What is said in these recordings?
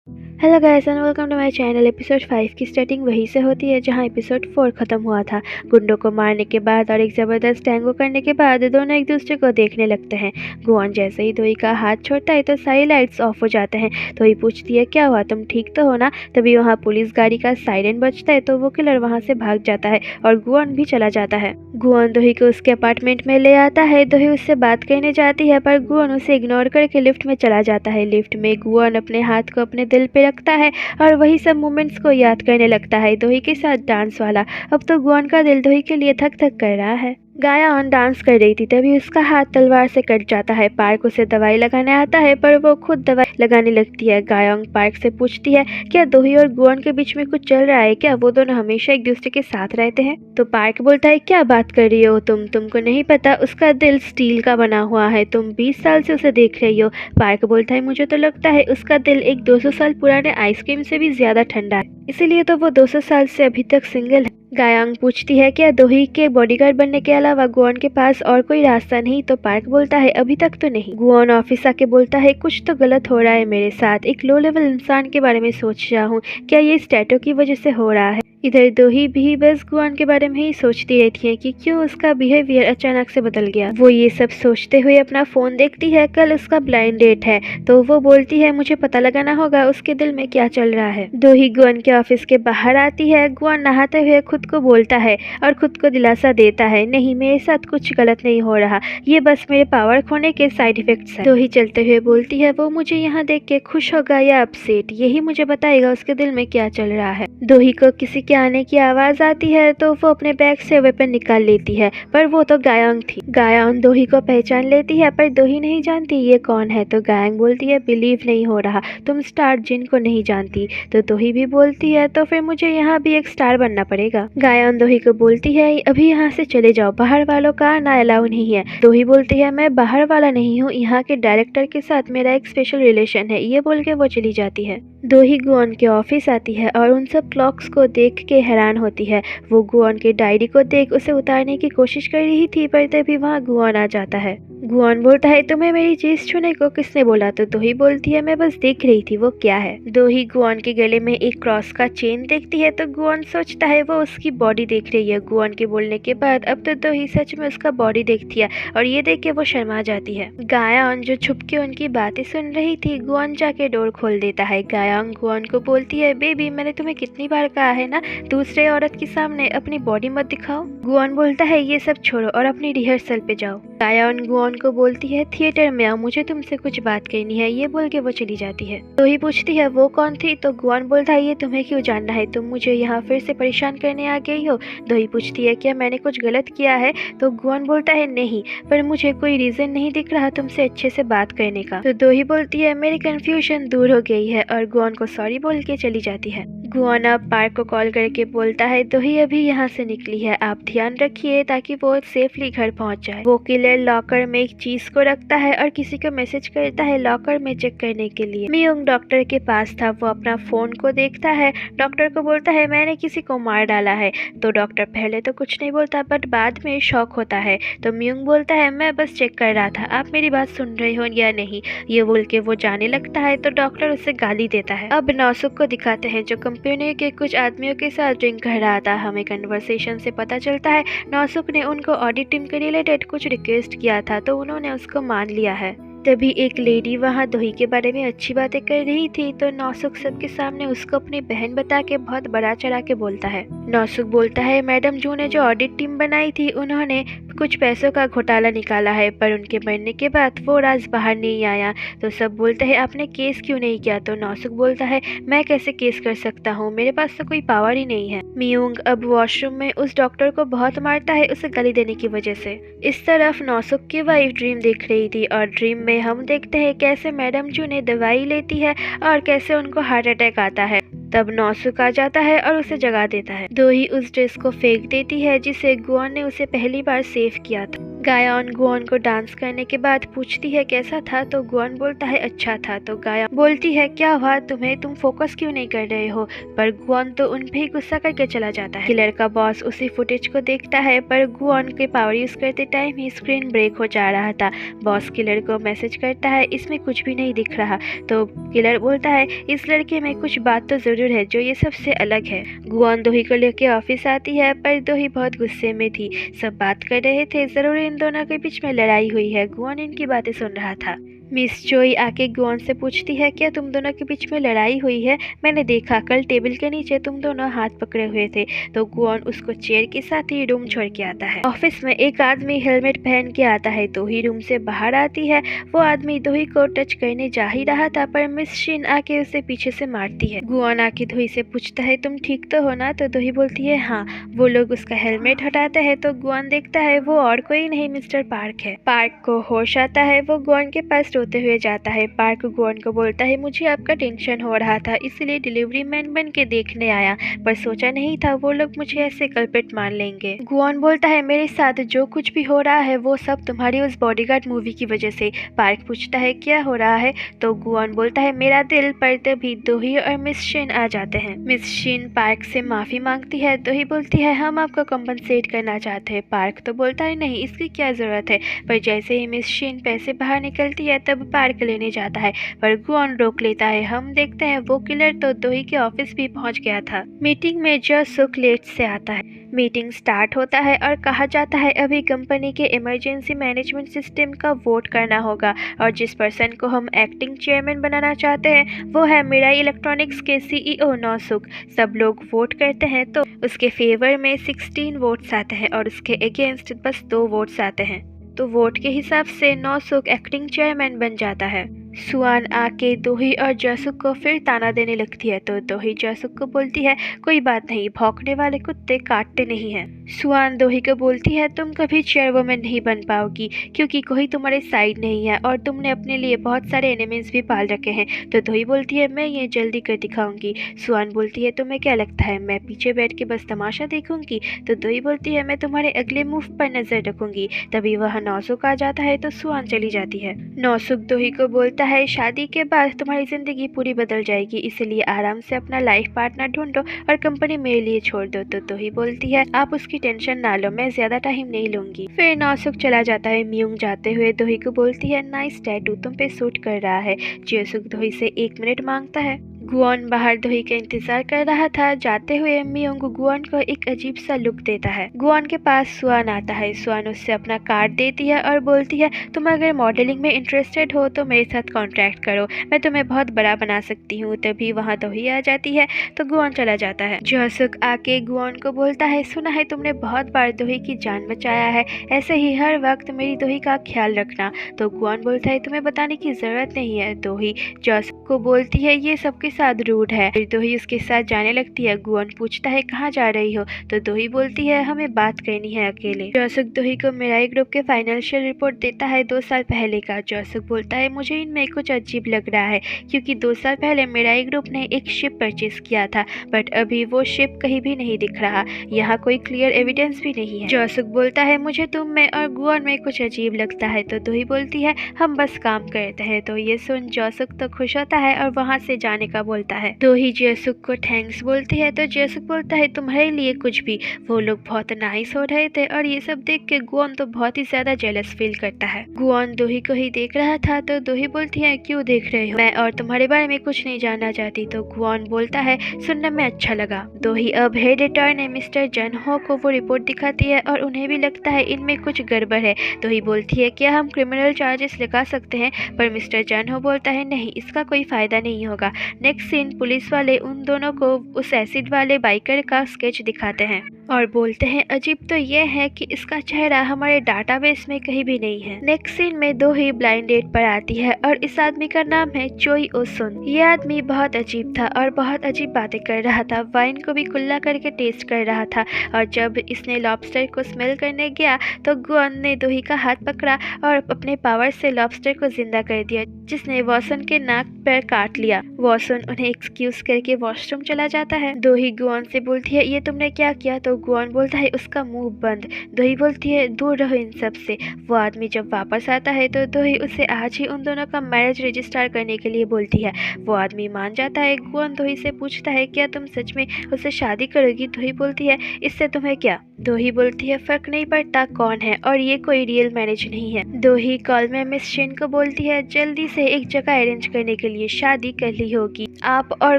Hello guys and welcome to my channel. Episode 5 की starting वहीं से होती है जहां एपिसोड 4 खत्म हुआ था। गुंडों को मारने के बाद और एक ज़बरदस्त टैंगो करने के बाद दोनों एक दूसरे को देखने लगते हैं। गुआन जैसे ही दोई का हाथ छोड़ता है तो सारी लाइट्स ऑफ हो जाते हैं। दोई पूछती है क्या हुआ, तुम ठीक तो हो ना। तभी वहाँ पुलिस गाड़ी का सायरन बजता है तो वो किलर वहाँ से भाग जाता है और गुआन भी चला जाता है। गुआन दोही को उसके अपार्टमेंट में ले आता है। दोही उससे बात करने जाती है पर गुआन उसे इग्नोर करके लिफ्ट में चला जाता है। लिफ्ट में गुआन अपने हाथ को अपने दिल पे रखता है और वही सब मोमेंट्स को याद करने लगता है, दोही के साथ डांस वाला। अब तो गुआन का दिल दोही के लिए धक धक कर रहा है। गायान डांस कर रही थी तभी उसका हाथ तलवार से कट जाता है। पार्क उसे दवाई लगाने आता है पर वो खुद दवाई लगाने लगती है। गायांग पार्क से पूछती है क्या दोही और गुआन के बीच में कुछ चल रहा है क्या, वो दोनों हमेशा एक दूसरे के साथ रहते हैं। तो पार्क बोलता है क्या बात कर रही हो तुमको नहीं पता उसका दिल स्टील का बना हुआ है, तुम 20 साल से उसे देख रही हो। पार्क बोलता है मुझे तो लगता है उसका दिल एक 200 साल पुराने आइसक्रीम से भी ज्यादा ठंडा है, इसीलिए तो वो 200 साल से अभी तक सिंगल है। गायांग पूछती है क्या दोही के बॉडीगार्ड बनने के अलावा गुआन के पास और कोई रास्ता नहीं। तो पार्क बोलता है अभी तक तो नहीं। गुआन ऑफिस आके बोलता है कुछ तो गलत हो रहा है मेरे साथ, एक लो लेवल इंसान के बारे में सोच रहा हूँ, क्या ये इस टैटू की वजह से हो रहा है। इधर दोही भी बस गुआन के बारे में ही सोचती रहती है कि क्यों उसका बिहेवियर अचानक से बदल गया। वो ये सब सोचते हुए अपना फोन देखती है। कल उसका ब्लाइंड डेट है तो वो बोलती है मुझे पता लगाना होगा उसके दिल में क्या चल रहा है। दोही गुआन के ऑफिस के बाहर आती है। गुआन नहाते हुए खुद को बोलता है और खुद को दिलासा देता है नहीं मेरे साथ कुछ गलत नहीं हो रहा, ये बस मेरे पावर खोने के साइड इफेक्ट्स हैं। दोही चलते हुए बोलती है वो मुझे यहाँ देख के खुश होगा या अपसेट, यही मुझे बताएगा उसके दिल में क्या चल रहा है। दोही को किसी के आने की आवाज आती है तो वो अपने बैग से वेपन निकाल लेती है पर वो तो गायांग थी। गायांग दोही को पहचान लेती है पर दोही नहीं जानती ये कौन है। तो गायांग बोलती है बिलीव नहीं हो रहा, तुम स्टार जिन को नहीं जानती। तो दोही भी बोलती है तो फिर मुझे यहाँ भी एक स्टार बनना पड़ेगा। गायांग दोही को बोलती है अभी यहाँ से चले जाओ, बाहर वालों का आना अलाउ नहीं है। दोही बोलती है मैं बाहर वाला नहीं हूँ, यहाँ के डायरेक्टर के साथ मेरा एक स्पेशल रिलेशन है। ये बोल के वो चली जाती है। दोही गुआन के ऑफिस आती है और उन सब क्लॉक्स को देख के हैरान होती है। वो गुआन की डायरी को देख उसे उतारने की कोशिश कर रही थी पर तभी वहाँ गुआन आ जाता है। गुआन बोलता है तुम्हें मेरी चीज छूने को किसने बोला। तो दोही बोलती है मैं बस देख रही थी, वो क्या है। दोही गुआन के गले में एक क्रॉस का चेन देखती है तो गुआन सोचता है वो उसकी बॉडी देख रही है। गुआन के बोलने के बाद अब तो दोही सच में उसका बॉडी देखती है और ये देख के वो शर्मा जाती है। गायांग जो छुप के उनकी बातें सुन रही थी, गुआन जाके डोर खोल देता है। गायांग गुआन को बोलती है बेबी मैंने तुम्हें कितनी बार कहा है ना दूसरे औरत के सामने अपनी बॉडी मत दिखाओ। गुआन बोलता है ये सब छोड़ो और अपनी रिहर्सल पे जाओ। गायांग गुआन को बोलती है थिएटर में आओ, मुझे तुमसे कुछ बात करनी है। ये बोल के वो चली जाती है। दोही पूछती है वो कौन थी। तो गुआन बोलता है ये तुम्हें क्यों जानना है, तुम मुझे यहाँ फिर से परेशान करने आ गई हो। दोही पूछती है क्या मैंने कुछ गलत किया है। तो गुआन बोलता है नहीं, पर मुझे कोई रीजन नहीं दिख रहा तुमसे अच्छे से बात करने का। तो दोही बोलती है मेरी कंफ्यूजन दूर हो गई है और गुआन को सॉरी बोल के चली जाती है। गुआन अब पार्क को कॉल करके बोलता है दोही अभी यहाँ से निकली है, आप ध्यान रखिए ताकि वो सेफली घर पहुँच जाए। वो किलर लॉकर में एक चीज को रखता है और किसी को मैसेज करता है लॉकर में चेक करने के लिए। मियोंग डॉक्टर के पास था, वो अपना फोन को देखता है। डॉक्टर को बोलता है मैंने किसी को मार डाला है। तो डॉक्टर पहले तो कुछ नहीं बोलता बट बाद में शॉक होता है। तो मियोंग बोलता है मैं बस चेक कर रहा था, आप मेरी बात सुन रहे हो या नहीं। ये बोल के वो जाने लगता है तो डॉक्टर उसे गाली देता है। अब नौसुक को दिखाते हैं जो कंपनी के कुछ आदमियों के साथ ड्रिंक कर रहा था। हमें कन्वर्सेशन से पता चलता है नौसुक ने उनको ऑडिट टीम के रिलेटेड कुछ रिक्वेस्ट किया था तो उन्होंने उसको मान लिया है। तभी एक लेडी वहाँ दोही के बारे में अच्छी बातें कर रही थी तो नौसुक सबके सामने उसको अपनी बहन बता के बहुत बड़ा चढ़ा के बोलता है। नौसुक बोलता है मैडम जू ने जो ऑडिट टीम बनाई थी उन्होंने कुछ पैसों का घोटाला निकाला है पर उनके मरने के बाद वो राज बाहर नहीं आया। तो सब बोलते हैं आपने केस क्यों नहीं किया। तो नौसुक बोलता है मैं कैसे केस कर सकता हूँ, मेरे पास तो कोई पावर ही नहीं है। मियोंग अब वॉशरूम में उस डॉक्टर को बहुत मारता है उसे गाली देने की वजह से। इस तरफ नौसुक की वाइफ ड्रीम देख रही थी और ड्रीम में हम देखते हैं कैसे मैडम जू ने दवाई लेती है और कैसे उनको हार्ट अटैक आता है। तब नौसुक आ जाता है और उसे जगा देता है। दोही उस ड्रेस को फेंक देती है जिसे गुआन ने उसे पहली बार सेव किया था। गायोन गुआन को डांस करने के बाद पूछती है कैसा था, तो गुआन बोलता है अच्छा था। तो गायोन बोलती है क्या हुआ तुम्हें, तुम फोकस क्यों नहीं कर रहे हो, पर गुआन तो उन पे ही गुस्सा करके चला जाता है। किलर का बॉस उसी फुटेज को देखता है, पर गुआन के पावर यूज करते टाइम ही स्क्रीन ब्रेक हो जा रहा था। बॉस किलर को मैसेज करता है इसमें कुछ भी नहीं दिख रहा, तो किलर बोलता है इस लड़के में कुछ बात तो जरूर है जो ये सबसे अलग है। गुआन दोही को लेके ऑफिस आती है, पर दोही बहुत गुस्से में थी। सब बात कर रहे थे, जरूर इन दोनों के बीच में लड़ाई हुई है। गुआन इनकी बातें सुन रहा था। मिस चोई आके गुआन से पूछती है क्या तुम दोनों के बीच में लड़ाई हुई है, मैंने देखा कल टेबल के नीचे तुम दोनों हाथ पकड़े हुए थे। तो गुआन उसको चेयर के साथ ही रूम छोड़ के आता है। ऑफिस में एक आदमी हेलमेट पहन के आता है, दोही रूम से बाहर आती है। वो आदमी दोही को टच करने जा ही रहा था, पर मिस शिन आके उसे पीछे से मारती है। गुआन आके दोही से पूछता है तुम ठीक तो हो ना, तो दोही बोलती है हाँ। वो लोग उसका हेलमेट हटाते हैं, तो गुआन देखता है वो और कोई नहीं मिस्टर पार्क है। पार्क को होश आता है, वो गुआन के पास रोते हुए जाता है। पार्क गुआन को बोलता है मुझे आपका टेंशन हो रहा था, इसलिए डिलीवरी मैन बन के देखने आया, पर सोचा नहीं था वो लोग मुझे ऐसे कल्प्रिट मान लेंगे। गुआन बोलता है मेरे साथ जो कुछ भी हो रहा है वो सब तुम्हारी उस बॉडीगार्ड मूवी की वजह से। पार्क पूछता है क्या हो रहा है, तो गुआन बोलता है मेरा दिल, पर तभी दोही और मिस शिन आ जाते हैं। मिस शिन पार्क से माफी मांगती है, दोही बोलती है हम आपको कंपनसेट करना चाहते हैं। पार्क तो बोलता है नहीं इसकी क्या जरूरत है, पर जैसे ही मिस शिन पैसे बाहर निकलती है तब पार्क लेने जाता है, पर गुआन रोक लेता है। हम देखते हैं वो किलर तो दोही के ऑफिस भी पहुंच गया था। मीटिंग में जो सुक लेट से आता है। मीटिंग स्टार्ट होता है और कहा जाता है अभी कंपनी के इमरजेंसी मैनेजमेंट सिस्टम का वोट करना होगा, और जिस पर्सन को हम एक्टिंग चेयरमैन बनाना चाहते हैं वो है मिराई इलेक्ट्रॉनिक्स के सीईओ नौसुक। सब लोग वोट करते हैं, तो उसके फेवर में 16 वोट्स आते हैं और उसके अगेंस्ट बस 2 वोट्स आते हैं। तो वोट के हिसाब से नौसुक एक्टिंग चेयरमैन बन जाता है। सुआन आके दोही और जसुक को फिर ताना देने लगती है, तो दोही जसुक को बोलती है कोई बात नहीं, भौंकने वाले कुत्ते काटते नहीं हैं। सुआन दोही को बोलती है तुम कभी चेयरवुमन नहीं बन पाओगी, क्योंकि कोई तुम्हारे साइड नहीं है और तुमने अपने लिए बहुत सारे एनिमीज भी पाल रखे हैं। तो दोही बोलती है मैं ये जल्दी कर दिखाऊंगी। सुआन बोलती है तुम्हें क्या लगता है मैं पीछे बैठ के बस तमाशा देखूंगी, तो दोही बोलती है मैं तुम्हारे अगले मूव पर नजर रखूंगी। तभी वह नौसुक आ जाता है, तो सुआन चली जाती है। नौसुक दोही को बोलता है शादी के बाद तुम्हारी जिंदगी पूरी बदल जाएगी, इसलिए आराम से अपना लाइफ पार्टनर ढूंढो और कंपनी मेरे लिए छोड़ दो। तो दोही बोलती है आप उसकी टेंशन ना लो, मैं ज्यादा टाइम नहीं लूंगी। फिर नौसुक चला जाता है। म्यूंग जाते हुए दोही को बोलती है नाइस टैटू तुम पे सूट कर रहा है। जसुक दोही से 1 मिनट मांगता है। गुआन बाहर दोही का इंतजार कर रहा था। जाते हुए म्यूंग गुआन को एक अजीब सा लुक देता है। गुआन के पास सुआन आता है। सुआन उससे अपना कार्ड देती है और बोलती है तुम अगर मॉडलिंग में इंटरेस्टेड हो तो मेरे साथ कॉन्ट्रैक्ट करो, मैं तुम्हें बहुत बड़ा बना सकती हूँ। तभी वहाँ दोही आ जाती है, तो गुआन चला जाता है। जसुक आके गुआन को बोलता है सुना है तुमने बहुत बार दोही की जान बचाया है, ऐसे ही हर वक्त मेरी दोही का ख्याल रखना। तो गुआन बोलता है तुम्हें बताने की जरूरत नहीं है। दोही जसुक को बोलती है ये सबके साथ रूड है। फिर दोही उसके साथ जाने लगती है। गुआन पूछता है कहाँ जा रही हो, तो दोही बोलती है हमें बात करनी है अकेले। जसुक दोही को मिराई ग्रुप के फाइनेंशियल रिपोर्ट देता है 2 साल पहले का। जसुक बोलता है मुझे इनमें कुछ अजीब लग रहा है, क्योंकि 2 साल पहले मिराई ग्रुप ने एक शिप परचेज किया था, बट अभी वो शिप कहीं भी नहीं दिख रहा, यहाँ कोई क्लियर एविडेंस भी नहीं है। जसुक बोलता है मुझे तुम में और गुआन में कुछ अजीब लगता है। तो दोही बोलती है हम बस काम करते हैं। तो ये सुन जसुक तो खुश होता है और वहाँ से जाने का बोलता है। दोही जसुक को थैंक्स बोलती है, तो जसुक बोलता है तुम्हारे लिए कुछ भी। वो लोग बहुत नाइस हो रहे थे और ये सब देख के गुआन तो बहुत ही ज्यादा जेलस फील करता है। गुआन दोही को ही देख रहा था, तो दोही बोलती है क्यों देख रहे हो, मैं और तुम्हारे बारे में कुछ नहीं जानना चाहती। तो गुआन बोलता है सुनने में अच्छा लगा। दोही अब हेड एडिटर ने मिस्टर जन हो को वो रिपोर्ट दिखाती है और उन्हें भी लगता है इनमें कुछ गड़बड़ है। दोही बोलती है क्या हम क्रिमिनल चार्जेस लगा सकते हैं, पर मिस्टर जन हो बोलता है नहीं इसका कोई फायदा नहीं होगा। नेक्स्ट सीन पुलिस वाले उन दोनों को उस एसिड वाले बाइकर का स्केच दिखाते हैं और बोलते हैं अजीब तो यह है कि इसका चेहरा हमारे डाटाबेस में कहीं भी नहीं है। नेक्स्ट सीन में दोही ब्लाइंड डेट पर आती है और इस आदमी का नाम है चोई ओसुन। ये आदमी बहुत अजीब था और बहुत अजीब बातें कर रहा था, वाइन को भी कुल्ला करके टेस्ट कर रहा था, और जब इसने लॉबस्टर को स्मेल करने गया तो गुआन ने दोही का हाथ पकड़ा और अपने पावर से लॉबस्टर को जिंदा कर दिया, जिसने वॉसन के नाक पर काट लिया। वॉसन उन्हें एक्सक्यूज करके वॉशरूम चला जाता है। दोही गुआन से बोलती है ये तुमने क्या किया, तो गुआन बोलता है उसका मुंह बंद। दोही बोलती है दूर रहो इन सब से। वो आदमी जब वापस आता है तो दोही उसे आज ही उन दोनों का मैरिज रजिस्टर करने के लिए बोलती है। वो आदमी मान जाता है। गुआन दोही से पूछता है क्या तुम सच में उससे शादी करोगी? दोही बोलती है इससे तुम्हें क्या? दोही बोलती है फर्क नहीं पड़ता कौन है, और ये कोई रियल मैरिज नहीं है। दोही कॉल में मिस शिन को बोलती है जल्दी से एक जगह अरेंज करने के लिए, शादी कर ली होगी, आप और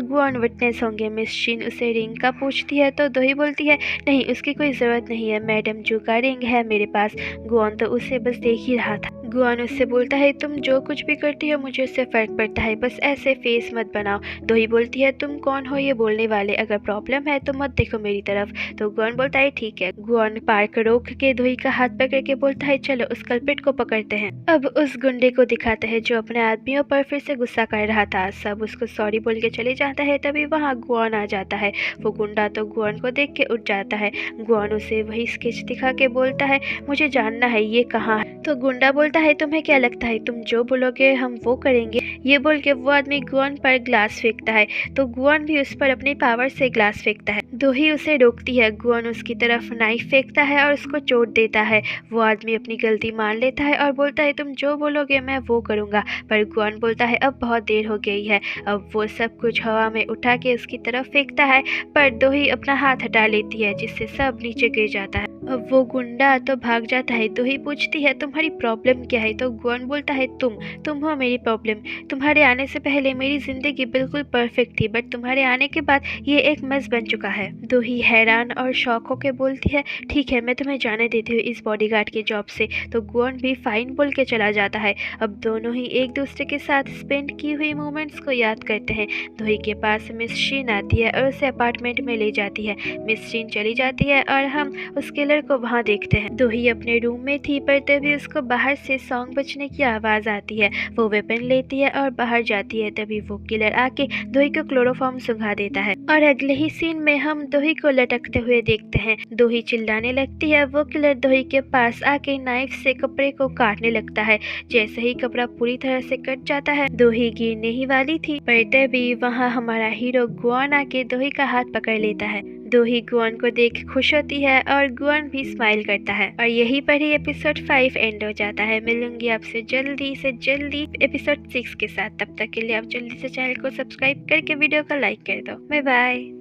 गुआन विटनेस होंगे। मिस शिन उसे रिंग का पूछती है तो दोही बोलती है नहीं उसकी कोई जरूरत नहीं है, मैडम जू का रिंग है मेरे पास। गुआन तो उसे बस देख ही रहा था। गुआन उससे बोलता है तुम जो कुछ भी करती हो मुझे उससे फर्क पड़ता है, बस ऐसे फेस मत बनाओ। दोही बोलती है तुम कौन हो ये बोलने वाले, अगर प्रॉब्लम है तो मत देखो मेरी तरफ। तो गुआन बोलता है ठीक है। गुआन पार्क रोक के दोही का हाथ पकड़ के बोलता है चलो उस कल्प्रिट को पकड़ते हैं। अब उस गुंडे को दिखाते हैं जो अपने आदमियों पर फिर से गुस्सा कर रहा था। सब उसको सॉरी बोल के चले जाता है। तभी वहाँ गुआन आ जाता है। वो गुंडा तो गुआन को देख के उठ जाता है। गुआन उसे वही स्केच दिखा के बोलता है मुझे जानना है ये कहाँ है। तो गुंडा बोलता है तुम्हें क्या लगता है तुम जो बोलोगे हम वो करेंगे। ये बोल के वो आदमी गुआन पर ग्लास फेंकता है तो गुआन भी उस पर अपनी पावर से ग्लास फेंकता है। दोही उसे रोकती है। गुआन उसकी तरफ नाइफ फेंकता है और उसको चोट देता है। वो आदमी अपनी गलती मान लेता है और बोलता है तुम जो बोलोगे मैं वो करूँगा। पर गुआन बोलता है अब बहुत देर हो गई है। अब वो सब कुछ हवा में उठा के उसकी तरफ फेंकता है पर दोही अपना हाथ हटा लेती है जिससे सब नीचे गिर जाता है। अब वो गुंडा तो भाग जाता है। दोही पूछती है तुम्हारी प्रॉब्लम क्या है? तो गुआन बोलता है तुम हो मेरी प्रॉब्लम। तुम्हारे आने से पहले मेरी जिंदगी बिल्कुल परफेक्ट थी बट तुम्हारे आने के बाद ये एक मेस बन चुका है। दोही हैरान और शॉक होकर बोलती है ठीक है मैं तुम्हें जाने देती हूँ इस बॉडीगार्ड की जॉब से। तो गुआन भी फाइन बोल के चला जाता है। अब दोनों ही एक दूसरे के साथ स्पेंड की हुई मोमेंट्स को याद करते हैं। दोही के पास मिस शिन आती है और उसे अपार्टमेंट में ले जाती है। मिस शिन चली जाती है और हम उस किलर को वहाँ देखते हैं। दोही अपने रूम में थी पर तभी उसको बाहर से सॉन्ग बजने की आवाज आती है। वो वेपन लेती है और बाहर जाती है। तभी वो किलर आके दोही को क्लोरोफॉर्म सुंघा देता है और अगले ही सीन में हम दोही को लटकते हुए देखते हैं। दोही चिल्लाने लगती है। वो किलर दोही के पास आके नाइफ से कपड़े को काटने लगता है। जैसे ही कपड़ा पूरी तरह से कट जाता है दोही गिरने ही वाली थी पर तभी वहाँ हमारा हीरो गुआन आके दोही का हाथ पकड़ लेता है। दोही गुआन को देख खुश होती है और गुआन भी स्माइल करता है और यहीं पर ही एपिसोड 5 एंड हो जाता है। मिलूंगी आपसे जल्दी से जल्दी एपिसोड 6 के साथ। तब तक के लिए आप जल्दी से चैनल को सब्सक्राइब करके वीडियो को लाइक कर दो। Bye bye.